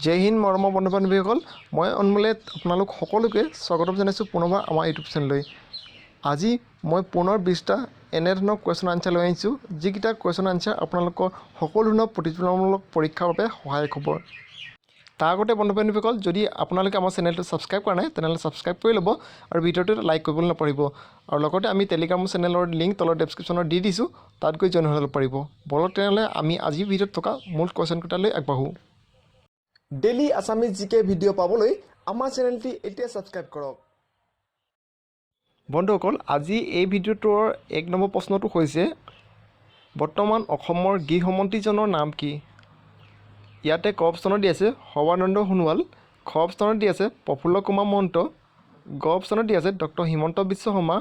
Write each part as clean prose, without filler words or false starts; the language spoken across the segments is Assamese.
জয় হিন্দ মৰমৰ বন্ধু বান্ধৱীসকল, মই অনমোলে আপোনালোক সকলোকে স্বাগতম জনাইছোঁ পুনৰবাৰ আমাৰ ইউটিউব চেনেললৈ। আজি মই পুনৰ 20টা এনেধৰণৰ কুৱেশ্যন আনচাৰ লৈ আহিছোঁ, যিকেইটা কুৱেশ্যন আনচাৰ আপোনালোকৰ সকলো ধৰণৰ প্ৰতিযোগিতামূলক পৰীক্ষাৰ বাবে সহায়ক হ'ব। তাৰ আগতে বন্ধু বান্ধৱীসকল, যদি আপোনালোকে আমাৰ চেনেলটো ছাবস্ক্ৰাইব কৰা নাই তেনেহ'লে ছাবস্ক্ৰাইব কৰি ল'ব আৰু ভিডিঅ'টো লাইক কৰিবলৈ নপাহৰিব। আৰু লগতে আমি টেলিগ্ৰাম চেনেলৰ লিংক তলৰ ডেছক্ৰিপশ্যনত দি দিছোঁ, তাত গৈ জইন হৈ ল'ব পাৰিব। বলক তেনেহ'লে আমি আজিৰ ভিডিঅ'ত থকা মূল কুৱেশ্যনকেইটালৈ আগবাঢ়োঁ। ডেইলি আছামিজ জিকে ভিডিঅ' পাবলৈ আমাৰ চেনেলটি এতিয়া ছাবস্ক্ৰাইব কৰক। বন্ধুসকল, আজি এই ভিডিঅ'টোৰ 1 নম্বৰ প্ৰশ্নটো হৈছে, বৰ্তমান অসমৰ গৃহমন্ত্ৰীজনৰ নাম কি? ইয়াতে ক অপশ্যনত দি আছে সৰ্বানন্দ সোণোৱাল, খ অপশ্যনত দি আছে প্ৰফুল্ল কুমাৰ মহন্ত, গ অপশ্যনত দি আছে ডক্টৰ হিমন্ত বিশ্ব শৰ্মা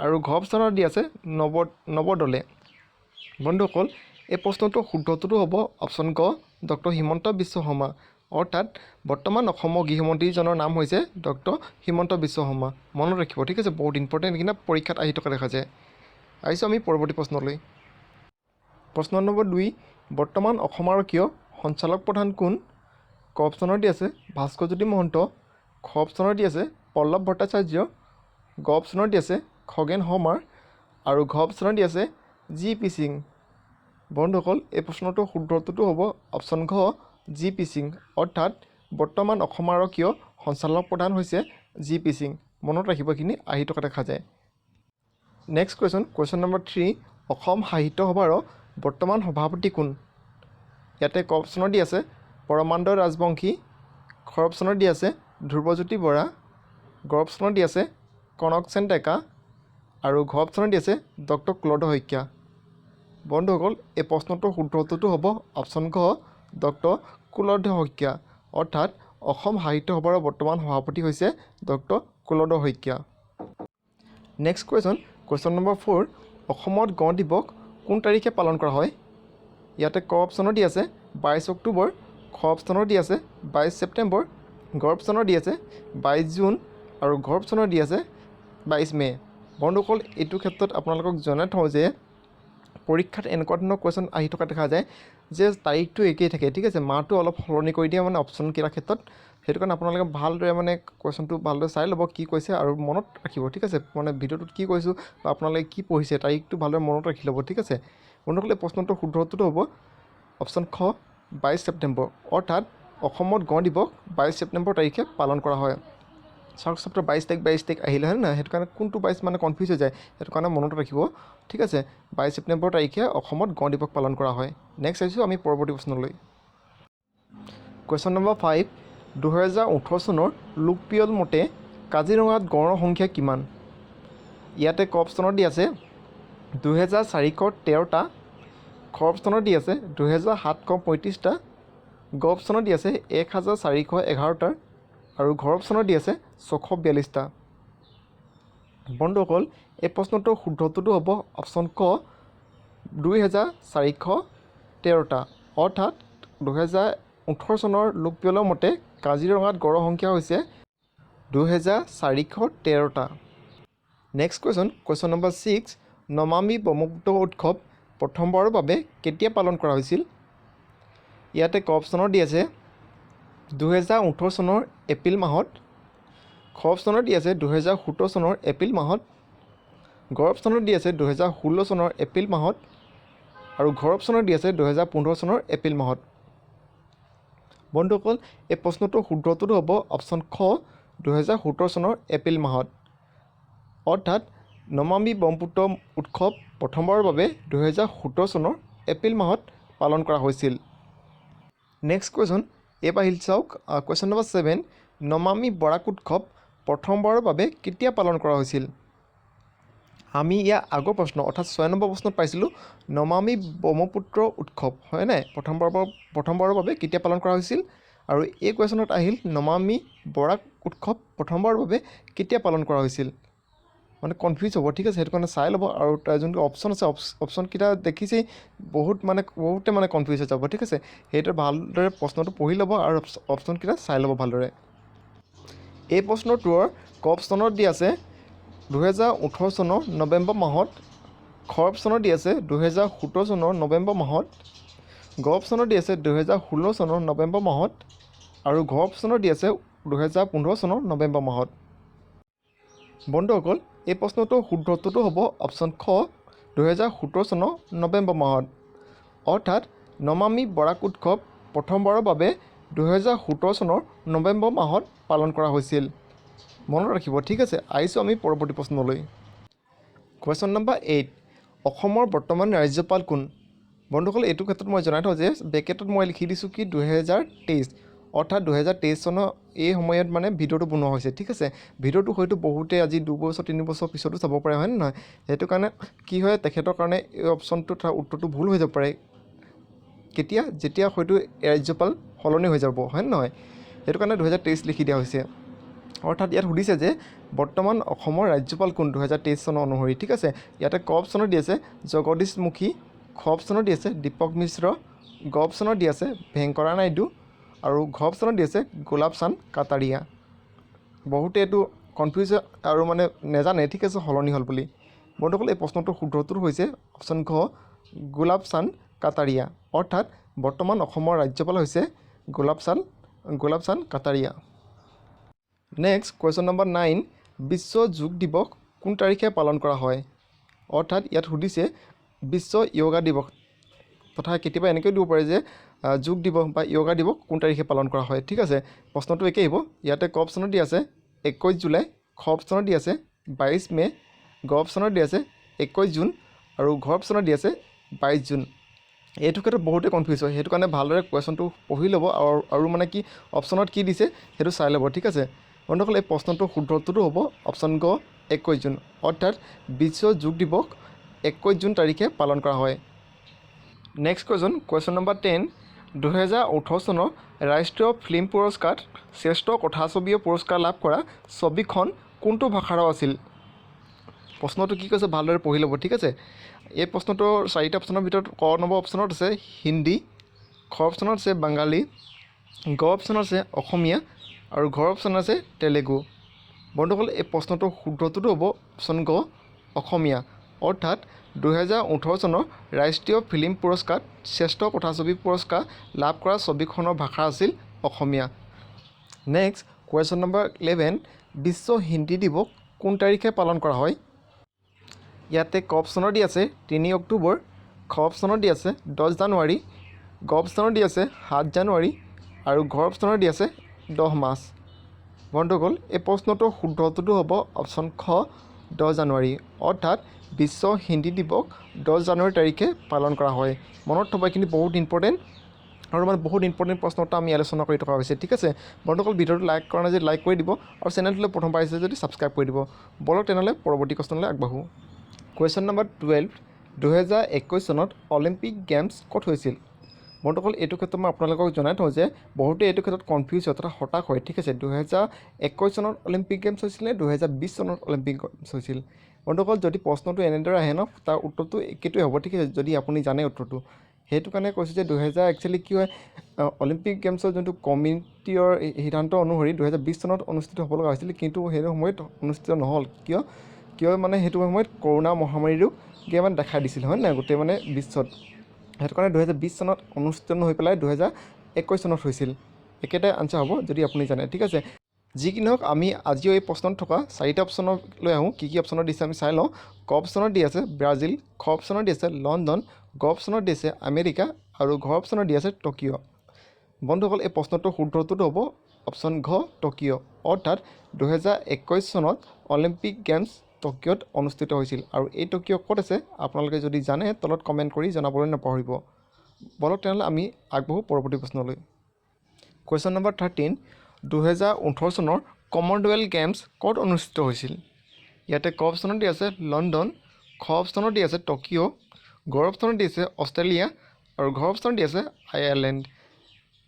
আৰু ঘ অপশ্যনত দি আছে নৱদলে। বন্ধুসকল, এই প্ৰশ্নটোৰ শুদ্ধটো হ'ব অপশ্যন গ, ডক্টৰ হিমন্ত বিশ্ব শৰ্মা। অৰ্থাৎ বৰ্তমান অসমৰ গৃহমন্ত্ৰীজনৰ নাম হৈছে ডক্টৰ হিমন্ত বিশ্ব শৰ্মা। মনত ৰাখিব, ঠিক আছে, বহুত ইম্পৰ্টেণ্ট, এইখিনি পৰীক্ষাত আহি থকা দেখা যায়। আহিছোঁ আমি পৰৱৰ্তী প্ৰশ্নলৈ। প্ৰশ্ন নম্বৰ 2, বৰ্তমান অসম আৰক্ষীৰ সঞ্চালক প্ৰধান কোন? ক অপশ্যনত দি আছে ভাস্কৰজ্যোতি মহন্ত, খ অপশ্যনত দি আছে পল্লৱ ভট্টাচাৰ্য, গ অপশ্যনত দি আছে খগেন শৰ্মা আৰু ঘ অপশ্যনত দি আছে জি পি সিং। বন্ধুসকল, এই প্ৰশ্নটোৰ শুদ্ধটো হ'ব অপশ্যন ঘ, জি পি সিং। অৰ্থাৎ বৰ্তমান অসম আৰক্ষীৰ সঞ্চালক প্ৰধান হৈছে জি পি সিং। মনত ৰাখিব, এইখিনি আহি থকা দেখা যায়। নেক্সট কুৱেশ্যন নম্বৰ 3, অসম সাহিত্য সভাৰ বৰ্তমান সভাপতি কোন? ইয়াতে ক অপশ্যনত দি আছে পৰমানন্দ ৰাজবংশী, খ অপশ্যনত দি আছে ধ্ৰুৱজ্যোতি বৰা, গ অপশ্যনত দি আছে কনকসেন ডেকা আৰু ঘ অপশ্যনত দি আছে ডক্টৰ কুলধৰ শইকীয়া। বন্ধুসকল, এই প্ৰশ্নটোৰ শুদ্ধটো হ'ব অপশ্যন ঘ, ডক্টৰ কুলধৰ শইকীয়া। অৰ্থাৎ অসম সাহিত্য সভাৰ বৰ্তমান সভাপতি হৈছে doctor Kuladhar Saikia. Next question number 4, অসমত গণ দিৱস কোন তাৰিখে পালন কৰা হয়? ইয়াতে ক অপশ্যনত দি আছে 22 অক্টোবৰ, খ অপশ্যনত দি আছে 22 ছেপ্টেম্বৰ, গ অপশ্যনত দি আছে 22 জুন আৰু ঘ অপশ্যনত দি আছে 22 মে'। বন্ধুসকল, এইটো ক্ষেত্ৰত আপোনালোকক জনাই থওঁ যে পৰীক্ষাত এনেকুৱা ধৰণৰ কুৱেশ্যন আহি থকা দেখা যায় যে তাৰিখটো একেই থাকে, ঠিক আছে, মাহটো অলপ সলনি কৰি দিয়ে মানে অপশ্যনকেইটাৰ ক্ষেত্ৰত। সেইটো কাৰণে আপোনালোকে ভালদৰে মানে কুৱেশ্যনটো ভালদৰে চাই ল'ব কি কৈছে আৰু মনত ৰাখিব, ঠিক আছে, মানে ভিডিঅ'টোত কি কৈছোঁ বা আপোনালোকে কি পঢ়িছে তাৰিখটো ভালদৰে মনত ৰাখি ল'ব, ঠিক আছে। বন্ধুসকল, এই প্ৰশ্নটোৰ শুদ্ধটো হ'ব অপশ্যন খ, 22 ছেপ্টেম্বৰ। অৰ্থাৎ অসমত গণ দিৱস 22 ছেপ্টেম্বৰ তাৰিখে পালন কৰা হয়। চাওক চেপ্টাৰ 22 তাৰিখ আহিলে হয় নহয়, সেইটো কাৰণে কোনটো 22 মানে কনফিউজ হৈ যায়, সেইটো কাৰণে মনত ৰাখিব, ঠিক আছে। 22 ছেপ্টেম্বৰ তাৰিখে অসমত গণ দিৱস পালন কৰা হয়। নেক্সট আহিছোঁ আমি পৰৱৰ্তী প্ৰশ্নলৈ। কুৱেশ্যন নম্বৰ 5, 2018 চনৰ লোকপিয়ল মতে কাজিৰঙাত গড়ৰ সংখ্যা কিমান? ইয়াতে ক অপশ্যনত দি আছে 2413টা, খ অপশ্যনত দি আছে 2735টা, গ অপশ্যনত দি আছে 1411টা আৰু ঘ অপশ্যনত দি আছে 642টা। বন্ধুসকল, এই প্ৰশ্নটোৰ শুদ্ধটো হ'ব অপশ্যন ক, 2413টা। অৰ্থাৎ 2018 চনৰ লোকপিয়লৰ মতে কাজিৰঙাত গড়ৰ সংখ্যা হৈছে 2413টা। Next question number 6, Namami Brahmaputra উৎসৱ প্ৰথমবাৰৰ বাবে কেতিয়া পালন কৰা হৈছিল? ইয়াতে ক অপশ্যনত দি আছে 2018 চনৰ এপ্ৰিল মাহত, খ অপশ্যনত দি আছে 2017 চনৰ এপ্ৰিল মাহত, গ অপশ্যনত দি আছে 2016 চনৰ এপ্ৰিল মাহত আৰু ঘ অপশ্যনত দি আছে 2015 চনৰ এপ্ৰিল মাহত। বন্ধুসকল, এই প্ৰশ্নটোৰ শুদ্ধটো হ'ব অপশ্যন খ, 2017 চনৰ এপ্ৰিল মাহত। অৰ্থাৎ নমামী ব্ৰহ্মপুত্ৰ উৎসৱ প্ৰথমবাৰৰ বাবে 2017 চনৰ এপ্ৰিল মাহত পালন কৰা হৈছিল। নেক্সট এইবাৰ আহিল চাওক কুৱেশ্যন নম্বৰ 7, নমামী বৰাক উৎসৱ প্ৰথমবাৰৰ বাবে কেতিয়া পালন কৰা হৈছিল? আমি ইয়াৰ আগৰ প্ৰশ্ন অৰ্থাৎ 6 নম্বৰ প্ৰশ্নত পাইছিলোঁ নমামী ব্ৰহ্মপুত্ৰ উৎসৱ হয় নাই প্ৰথমবাৰৰ বাবে কেতিয়া পালন কৰা হৈছিল, আৰু এই কুৱেশ্যনত আহিল নমামী বৰাক উৎসৱ প্ৰথমবাৰৰ বাবে কেতিয়া পালন কৰা হৈছিল। মানে কনফিউজ হ'ব, ঠিক আছে, সেইটো কাৰণে চাই ল'ব। আৰু তাৰ যোনটো অপশ্যন আছে অপশ্যনকেইটা দেখিছেই বহুতে মানে কনফিউজ হৈ যাব, ঠিক আছে। সেইটো ভালদৰে প্ৰশ্নটো পঢ়ি ল'ব আৰু অপশ্যনকেইটা চাই ল'ব ভালদৰে। এই প্ৰশ্নটোৰ ক অপশ্যনত দি আছে 2018 চনৰ নৱেম্বৰ মাহত, খ অপশ্যনত দি আছে 2017 চনৰ নৱেম্বৰ মাহত, গ অপশ্যনত দি আছে 2016 চনৰ নৱেম্বৰ মাহত আৰু ঘ অপশ্যনত দি আছে 2015 চনৰ নৱেম্বৰ মাহত। বন্ধুসকল এই প্ৰশ্নটোৰ শুদ্ধ উত্তৰটো হ'ব অপশ্যন খ 2017 চনৰ নৱেম্বৰ মাহত। অৰ্থাৎ নমামি বৰাক উৎসৱ প্ৰথমবাৰৰ বাবে 2017 চনৰ নৱেম্বৰ মাহত পালন কৰা হৈছিল। মনত ৰাখিব, ঠিক আছে। আহিছোঁ আমি পৰৱৰ্তী প্ৰশ্নলৈ। কুৱেশ্যন নম্বৰ 8, অসমৰ বৰ্তমান ৰাজ্যপাল কোন? বন্ধুসকল এইটো ক্ষেত্ৰত মই জনাই থওঁ যে ব্ৰেকেটত মই লিখি দিছোঁ কি 2023, অৰ্থাৎ 2023 চনৰ এই সময়ত মানে ভিডিঅ'টো বনোৱা হৈছে, ঠিক আছে। ভিডিঅ'টো হয়তো বহুতে আজি 2 বছৰ 3 বছৰ পিছতো চাব পাৰে, হয় নে নহয়? সেইটো কাৰণে কি হয়, তেখেতৰ কাৰণে এই অপশ্যনটো তাৰ উত্তৰটো ভুল হৈ যাব পাৰে। কেতিয়া? যেতিয়া হয়তো ৰাজ্যপাল সলনি হৈ যাব, হয় নে নহয়? সেইটো কাৰণে 2023 লিখি দিয়া হৈছে। অৰ্থাৎ ইয়াত সুধিছে যে বৰ্তমান অসমৰ ৰাজ্যপাল কোন 2023 চনৰ অনুসৰি, ঠিক আছে। ইয়াতে ক অপশ্যনত দি আছে জগদীশ মুখী, খ অপশ্যনত দি আছে দীপক মিশ্ৰ, গ অপশ্যনত দি আছে ভেংকৰা নাইডু আৰু ঘ অপশ্যনত দি আছে গোলাপ চান্দ কাটাৰিয়া। বহুতে এইটো কনফিউজ আৰু মানে নেজানে, ঠিক আছে, সলনি হ'ল বুলি। বন্ধুসকল এই প্ৰশ্নটোৰ শুদ্ধ উত্তৰ হৈছে অপশ্যন ঘ গোলাপ চান্দ কাটাৰিয়া। অৰ্থাৎ বৰ্তমান অসমৰ ৰাজ্যপাল হৈছে গোলাপ চান্দ কাটাৰিয়া। নেক্সট কুৱেশ্যন নম্বৰ 9, বিশ্ব যোগ দিৱস কোন তাৰিখে পালন কৰা হয়? অৰ্থাৎ ইয়াত সুধিছে বিশ্ব য়োগা দিৱস, তথা কেতিয়াবা এনেকৈ দিব পাৰে যে যোগ দিৱস বা য়োগা দিৱস কোন তাৰিখে পালন কৰা হয়, ঠিক আছে। প্ৰশ্নটো একেই হ'ব। ইয়াতে ক অপশ্যনত দি আছে 21 জুলাই, খ অপশ্যনত দি আছে 22 মে', গ অপশ্যনত দি আছে 21 জুন আৰু ঘ অপশ্যনত দি আছে 22 জুন। এইটো ক্ষেত্ৰত বহুতে কনফিউজ হয়, সেইটো কাৰণে ভালদৰে কুৱেশ্যনটো পঢ়ি ল'ব আৰু মানে কি অপশ্যনত কি দিছে সেইটো চাই ল'ব, ঠিক আছে। বন্ধুসকল এই প্ৰশ্নটোৰ শুদ্ধ উত্তৰটো হ'ব অপশ্যন গ 21 জুন। অৰ্থাৎ বিশ্ব যোগ দিৱস 21 জুন তাৰিখে পালন কৰা হয়। নেক্সট কুৱেশ্যন নম্বৰ 10, 2018 চনৰ ৰাষ্ট্ৰীয় ফিল্ম পুৰস্কাৰত শ্ৰেষ্ঠ কথাছবিৰ পুৰস্কাৰ লাভ কৰা ছবিখন কোনটো ভাষাৰ আছিল? প্ৰশ্নটো কি কৈছে ভালদৰে পঢ়ি ল'ব, ঠিক আছে। এই প্ৰশ্নটোৰ 4টা অপশ্যনৰ ভিতৰত ক নম্বৰ অপশ্যনত আছে হিন্দী, খ অপশ্যনত আছে বাঙালী, গ অপশ্যনত আছে অসমীয়া আৰু ঘ অপশ্যনত আছে তেলেগু। বন্ধুসকল এই প্ৰশ্নটোৰ শুদ্ধ উত্তৰটো হ'ব অপশ্যন গ অসমীয়া। অৰ্থাৎ 2018 চনৰ ৰাষ্ট্ৰীয় ফিল্ম পুৰস্কাৰত শ্ৰেষ্ঠ কথাছবি পুৰস্কাৰ লাভ কৰা ছবিখনৰ ভাষা আছিল অসমীয়া। নেক্সট কুৱেশ্যন নম্বৰ 11, বিশ্ব হিন্দী দিৱস কোন তাৰিখে পালন কৰা হয়? ইয়াতে ক অপশ্যনত দি আছে 3 অক্টোবৰ, খ অপশ্যনত দি আছে 10 জানুৱাৰী, গ অপশ্যনত দি আছে 7 জানুৱাৰী আৰু ঘ অপশ্যনত দি আছে 10 মাৰ্চ। বন্ধুসকল এই প্ৰশ্নটোৰ শুদ্ধ উত্তৰটো হ'ব অপশ্যন খ 10 জানুৱাৰী। অৰ্থাৎ বিশ্ব হিন্দী দিৱস 10 জানুৱাৰী তাৰিখে পালন কৰা হয়। মনত থ'ব, এইখিনি বহুত ইম্পৰ্টেণ্ট আৰু মানে বহুত ইম্পৰ্টেণ্ট প্ৰশ্ন এটা আমি আলোচনা কৰি থকা হৈছে, ঠিক আছে। বন্ধুসকল ভিডিঅ'টো লাইক কৰা নাই যদি লাইক কৰি দিব আৰু চেনেলটোলৈ প্ৰথমবাৰ আহিছে যদি ছাবস্ক্ৰাইব কৰি দিব। বলক তেনেহ'লে পৰৱৰ্তী প্ৰশ্নলৈ আগবাঢ়োঁ। কুৱেশ্যন নম্বৰ 12, 2021 চনত অলিম্পিক গেমছ ক'ত হৈছিল? বন্ধুসকল এইটো ক্ষেত্ৰত মই আপোনালোকক জনাই থওঁ যে বহুতে এইটো ক্ষেত্ৰত কনফিউজ হয় তথা হতাশ হয়, ঠিক আছে। 2021 চনত অলিম্পিক গেমছ হৈছিল নে 2020 চনত অলিম্পিক গেমছ হৈছিল? বন্ধুসকল যদি প্ৰশ্নটো এনেদৰে আহে ন, তাৰ উত্তৰটো একেটোৱে হ'ব, ঠিক আছে, যদি আপুনি জানে উত্তৰটো। সেইটো কাৰণে কৈছোঁ যে একচুৱেলি কি হয়, অলিম্পিক গেমছৰ যোনটো কমিটিৰ সিদ্ধান্ত অনুসৰি 2020 চনত অনুষ্ঠিত হ'ব লগা হৈছিল, কিন্তু সেইটো সময়ত অনুষ্ঠিত নহ'ল। কিয় মানে সেইটো সময়ত কৰোণা মহামাৰীৰো মানে দেখা দিছিল, হয় নাই, গোটেই মানে বিশ্বত। সেইটো কাৰণে 2020 চনত অনুষ্ঠিত হৈ পেলাই 2021 চনত হৈছিল। একেটাই আনচাৰ হ'ব যদি আপুনি জানে, ঠিক আছে। যি কি নহওক আমি আজিও এই প্ৰশ্নত থকা 4টা অপশ্যনলৈ আহোঁ। কি অপশ্যনত দিছে আমি চাই লওঁ। ক অপশ্যনত দি আছে ব্ৰাজিল, খ অপশ্যনত দি আছে লণ্ডন, গ অপশ্যনত দি আছে আমেৰিকা আৰু ঘ অপশ্যনত দি আছে টকিঅ'। বন্ধুসকল এই প্ৰশ্নটোৰ শুদ্ধ উত্তৰটো হ'ব অপশ্যন ঘ টকিঅ'। অৰ্থাৎ 2021 চনত অলিম্পিক গেমছ টকিঅ'ত অনুষ্ঠিত হৈছিল। আৰু এই টকিঅ' ক'ত আছে আপোনালোকে যদি জানে তলত কমেণ্ট কৰি জনাবলৈ নাপাহৰিব। বলক তেনেহ'লে আমি আগবাঢ়োঁ পৰৱৰ্তী প্ৰশ্নলৈ। কুৱেশ্যন নম্বৰ 13, 2018 চনৰ কমনৱেলথ গেমছ ক'ত অনুষ্ঠিত হৈছিল? ইয়াতে ক অপশ্যনত দি আছে লণ্ডন, খ অপশ্যনত দি আছে টকিঅ', গ অপশ্যনত দি আছে অষ্ট্ৰেলিয়া আৰু ঘ অপশ্যনত দি আছে আয়াৰলেণ্ড।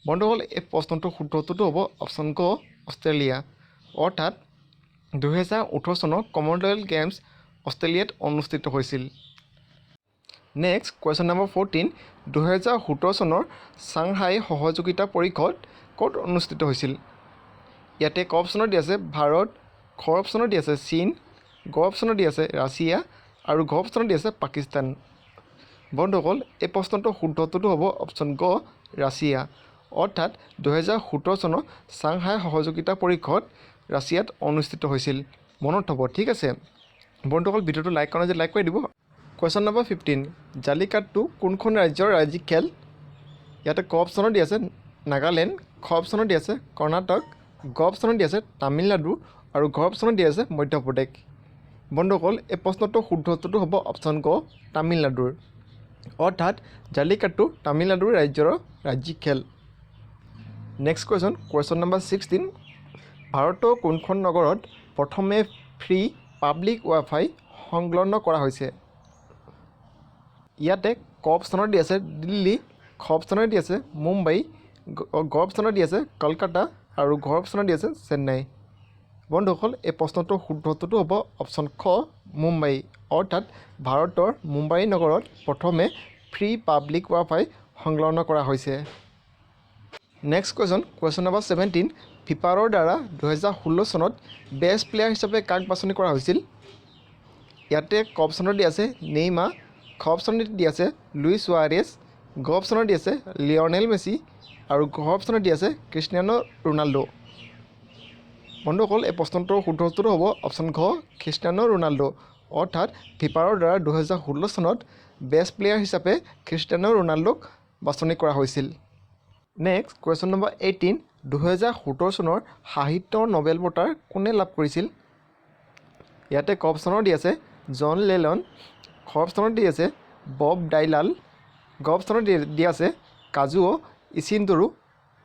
বন্ধুসকল এই প্ৰশ্নটোৰ শুদ্ধ উত্তৰটো হ'ব অপশ্যন গ অষ্ট্ৰেলিয়া। অৰ্থাৎ 2018 চনৰ কমনৱেলথ গেমছ অষ্ট্ৰেলিয়াত অনুষ্ঠিত হৈছিল। নেক্সট কুৱেশ্যন নম্বৰ 14, 2017 চনৰ ছাংহাই সহযোগিতা পৰিষদ ক'ত অনুষ্ঠিত হৈছিল? ইয়াতে ক অপশ্যনত দি আছে ভাৰত, খ অপশ্যনত দি আছে চীন, গ অপশ্যনত দি আছে ৰাছিয়া আৰু ঘ অপশ্যনত দি আছে পাকিস্তান। বন্ধুসকল এই প্ৰশ্নটোৰ শুদ্ধ উত্তৰটো হ'ব অপশ্যন গ ৰাছিয়া। অৰ্থাৎ 2017 চনৰ চাংহাই সহযোগিতা পৰিষদ ৰাছিয়াত অনুষ্ঠিত হৈছিল মনত থ'ব ঠিক আছে বন্ধুসকল ভিডিঅ'টো লাইক কৰা যদি লাইক কৰি দিব কুৱেশ্যন নম্বৰ 15 জালিকাট্টু কোনখন ৰাজ্যৰ ৰাজ্যিক খেল ইয়াতে ক অপশ্যনত দি আছে নাগালেণ্ড খ অপশ্যনত দি আছে কৰ্ণাটক গ অপশ্যনত দি আছে তামিলনাডু আৰু ঘ অপশ্যনত দি আছে মধ্যপ্ৰদেশ বন্ধুসকল এই প্ৰশ্নটোৰ শুদ্ধ উত্তৰটো হ'ব অপশ্যন ক তামিলনাডুৰ অৰ্থাৎ জালিকাট্টু তামিলনাডুৰ ৰাজ্যৰ ৰাজ্যিক খেল নেক্সট কুৱেশ্যন নম্বৰ 16 ভাৰতৰ কোনখন নগৰত প্ৰথমে ফ্ৰী পাব্লিক ৱাইফাই সংলগ্ন কৰা হৈছে ইয়াতে ক অপশ্যনত দি আছে দিল্লী খ অপশ্যনত দি আছে মুম্বাই গ অপশ্যনত দি আছে কলকাতা আৰু ঘ অপশ্যনত দি আছে চেন্নাই বন্ধুসকল এই প্ৰশ্নটোৰ শুদ্ধ উত্তৰটো হ'ব অপশ্যন খ মুম্বাই অৰ্থাৎ ভাৰতৰ মুম্বাই নগৰত প্ৰথমে ফ্ৰী পাব্লিক ৱাইফাই সংলগ্ন কৰা হৈছে নেক্সট কুৱেশ্যন নম্বৰ 17 ফিফাৰ দ্বাৰা 2016 চনত বেষ্ট প্লেয়াৰ হিচাপে কাক বাছনি কৰা হৈছিল ইয়াতে ক অপশ্যনত দি আছে নেইমাৰ খ অপশ্যনত দি আছে লুইছ সুৱাৰেছ গ অপশ্যনত দি আছে লিঅনেল মেছি আৰু ঘ অপশ্যনত দি আছে ক্ৰিষ্টিয়ানো ৰোনাল্ডো বন্ধুসকল এই প্ৰশ্নটোৰ শুদ্ধ উত্তৰটো হ'ব অপশ্যন ঘ ক্ৰিষ্টিয়ানো ৰোনাল্ডো অৰ্থাৎ ফিফাৰ দ্বাৰা 2016 চনত বেষ্ট প্লেয়াৰ হিচাপে ক্ৰিষ্টিয়ানো ৰোনাল্ডোক বাছনি কৰা হৈছিল নেক্সট কুৱেশ্যন নম্বৰ 18 2017 চনৰ সাহিত্য নোবেল বঁটা কোনে লাভ কৰিছিল ইয়াতে ক অপশ্যনত দি আছে জন লেনন খ অপশ্যনত দি আছে বব ডাইলাল গ অপশ্যনত দি আছে কাজুঅ' ইচিন্দুৰু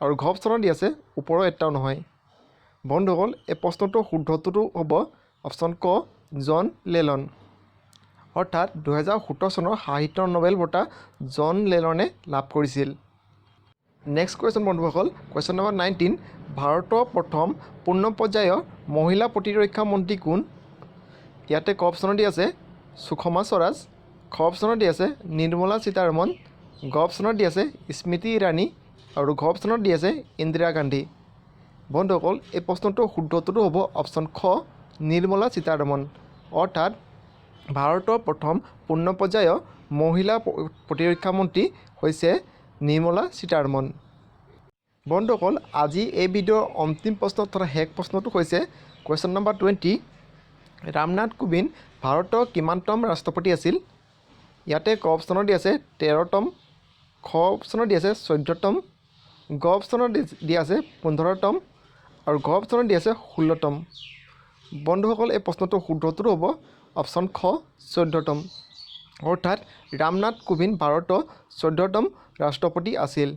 আৰু ঘ অপশ্যনত দি আছে ওপৰৰ এটাও নহয় বন্ধুসকল এই প্ৰশ্নটোৰ শুদ্ধ উত্তৰটো হ'ব অপশ্যন ক জন লেনন অৰ্থাৎ 2017 চনৰ সাহিত্য নোবেল বঁটা জন লেননে লাভ কৰিছিল নেক্সট কুৱেশ্যন বন্ধুসকল কুৱেশ্যন নম্বৰ 19 ভাৰতৰ প্ৰথম পূৰ্ণ পৰ্যায়ৰ মহিলা প্ৰতিৰক্ষা মন্ত্ৰী কোন ইয়াতে ক অপশ্যনত দি আছে সুষমা স্বৰাজ খ অপশ্যনত দি আছে নিৰ্মলা সীতাৰমণ গ অপশ্যনত দি আছে স্মৃতি ইৰাণী আৰু ঘ অপশ্যনত দি আছে ইন্দিৰা গান্ধী বন্ধুসকল এই প্ৰশ্নটোৰ শুদ্ধ উত্তৰটো হ'ব অপশ্যন খ নিৰ্মলা সীতাৰমণ অৰ্থাৎ ভাৰতৰ প্ৰথম পূৰ্ণ পৰ্যায়ৰ মহিলা প্ৰতিৰক্ষা মন্ত্ৰী হৈছে নিৰ্মলা সীতাৰমণ বন্ধুসকল আজি এই ভিডিঅ'ৰ অন্তিম প্ৰশ্ন তথা শেষ প্ৰশ্নটো হৈছে কুৱেশ্যন নম্বৰ 20 ৰামনাথ কোবিন্দ ভাৰতৰ কিমানতম ৰাষ্ট্ৰপতি আছিল ইয়াতে ক অপশ্যনত দি আছে 13তম খ অপশ্যনত দি আছে 14তম গ অপশ্যনত দি আছে 15তম আৰু ঘ অপশ্যনত দি আছে 16তম বন্ধুসকল এই প্ৰশ্নটোৰ শুদ্ধ উত্তৰটো হ'ব অপশ্যন খ 14তম অৰ্থাৎ ৰামনাথ কোবিন্দ ভাৰতৰ 14তম ৰাষ্ট্ৰপতি আছিল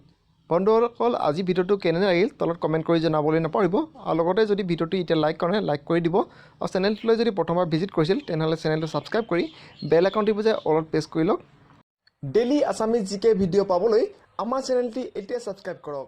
বন্ধুসকল আজি ভিডিঅ'টো কেনে লাগিল তলত কমেণ্ট কৰি জনাবলৈ নাপাহৰিব আৰু লগতে যদি ভিডিঅ'টো এতিয়া লাইক কৰে লাইক কৰি দিব আৰু চেনেলটোলৈ যদি প্ৰথমবাৰ ভিজিট কৰিছিল তেনেহ'লে চেনেলটো ছাবস্ক্ৰাইব কৰি বেল আইকনটি বজাই অলত প্ৰেছ কৰি লওক ডেইলি আছামিজ জিকে ভিডিঅ' পাবলৈ আমাৰ চেনেলটি এতিয়া ছাবস্ক্ৰাইব কৰক